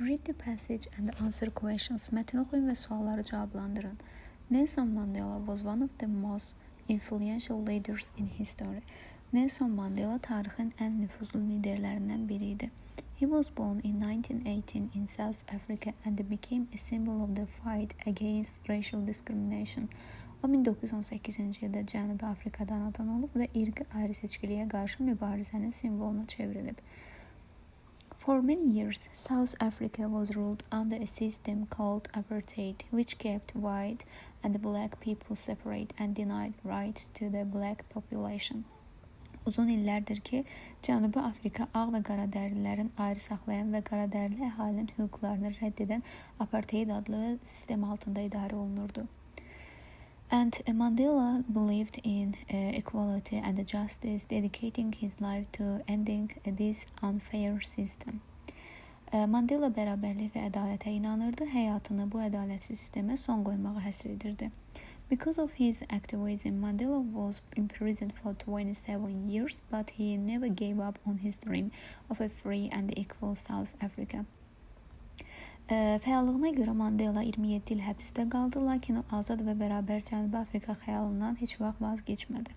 Read the passage and answer questions. Mətni oxuyun və sualları cavablandırın. Nelson Mandela was one of the most influential leaders in history. Nelson Mandela tarixin ən nüfuzlu liderlərindən biri idi. He was born in 1918 in South Africa and became a symbol of the fight against racial discrimination. O 1918-ci ildə Cənubi Afrikada anadan olub və irqi ayrı-seçkiliyə qarşı mübarizənin simvoluna çevrilib. For many years, South Africa was ruled under a system called apartheid, which kept white and black people separate and denied rights to the black population. Uzun illərdir ki, Cənubi Afrika ağ və qaradərlilərin ayrı saxlayan və qaradərli əhalinin hüquqlarını rədd edən apartheid adlı sistem altında idarə olunurdu. And Mandela believed in equality and justice, dedicating his life to ending this unfair system. Mandela bərabərlik və ədalətə inanırdı, həyatını bu ədalətsiz sistemə son qoymağa həsr edirdi. Because of his activism, Mandela was imprisoned for 27 years, but he never gave up on his dream of a free and equal South Africa. Fəallığına görə Mandela 27 il həbsdə qaldı, lakin o azad və bərabər Cənubi Afrika xəyalından heç vaxt vazgeçmədi.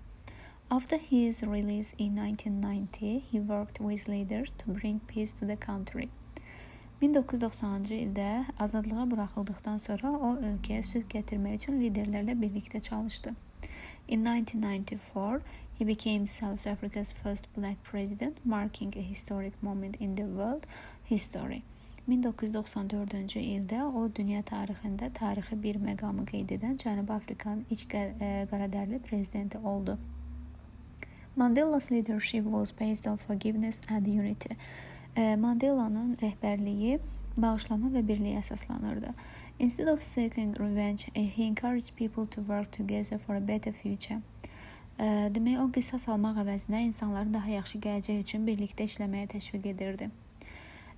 After his release in 1990, he worked with leaders to bring peace to the country. 1990-cı ildə azadlığa buraxıldıqdan sonra o ölkəyə sülh gətirmək üçün liderlərlə birlikdə çalışdı. In 1994, he became South Africa's first black president, marking a historic moment in the world history. 1994-cü ildə o dünya tarixində tarixi bir məqamı qeyd edən Cənubi Afrikanın ilk qaradərli prezidenti oldu. Mandela's leadership was based on forgiveness and unity. Mandela'nın rəhbərliyi bağışlama və birliyə əsaslanırdı. Instead of seeking revenge, he encouraged people to work together for a better future. Demək, o qisas almaq əvəzinə insanların daha yaxşı gələcək üçün birlikdə işləməyə təşviq edirdi.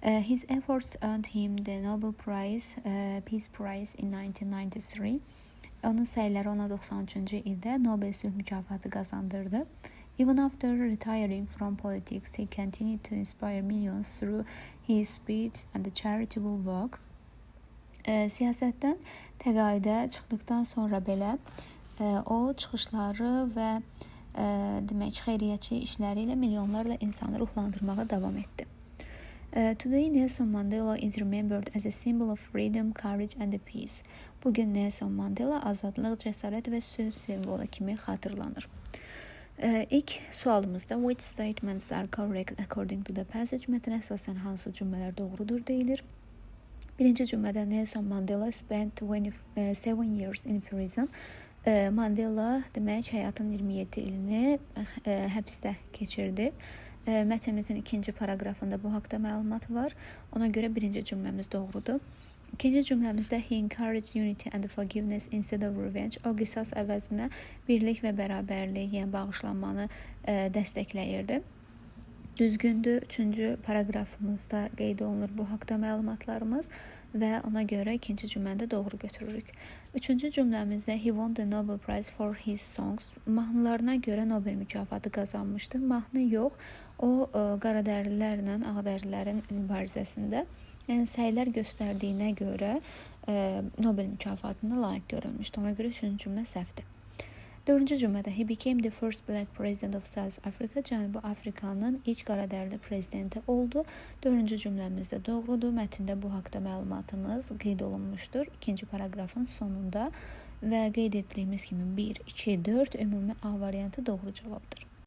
His efforts earned him the Nobel Prize, Peace Prize in 1993. Onun səyləri ona 93-cü ildə Nobel sülh mükafatı qazandırdı. Even after retiring from politics, he continued to inspire millions through his speech and charitable work. Siyasətdən təqaüdə çıxdıqdan sonra belə o çıxışları və demək xeyriyyəçi işləri ilə milyonlarla insanı ruhlandırmağa davam etdi. Today, Nelson Mandela is remembered as a symbol of freedom, courage and peace. Bugün Nelson Mandela azadlıq, cəsarət və sülh simvolu kimi xatırlanır. İlk sualımızda which statements are correct according to the passage? Mətnə əsasən hansı cümlələr doğrudur deyilir. Birinci cümlədə Nelson Mandela spent 27 years in prison. Mandela demək həyatın 27 ilini həbsdə keçirdi. Mətnimizin ikinci paragrafında bu haqda məlumat var. Ona görə birinci cümləmiz doğrudur. İkinci cümləmizdə he encouraged unity and forgiveness instead of revenge. O qisas əvəzinə birlik və bərabərlik, yəni bağışlanmanı dəstəkləyirdi. Düzgündür. Üçüncü paragrafımızda qeyd olunur bu haqda məlumatlarımız və ona görə ikinci cümlədə doğru götürürük. Üçüncü cümləmizdə he won the Nobel Prize for his songs. Mahnılarına görə Nobel mükafatı qazanmışdı. Mahnı yox, o qaradərlilərlə ağdərlilərin mübarizəsində səylər göstərdiyinə görə Nobel mükafatına layiq görülmüşdü. Ona görə üçüncü cümlə səhvdir. Dördüncü cümlədə he became the first black president of South Africa. Cənubi Afrikanın ilk qaradərli prezidenti oldu. Dördüncü cümləmizdə doğrudur. Mətndə bu haqda məlumatımız qeyd olunmuşdur. İkinci paragrafın sonunda və qeyd etdiyimiz kimi 1, 2, 4 ümumi A variantı doğru cavabdır.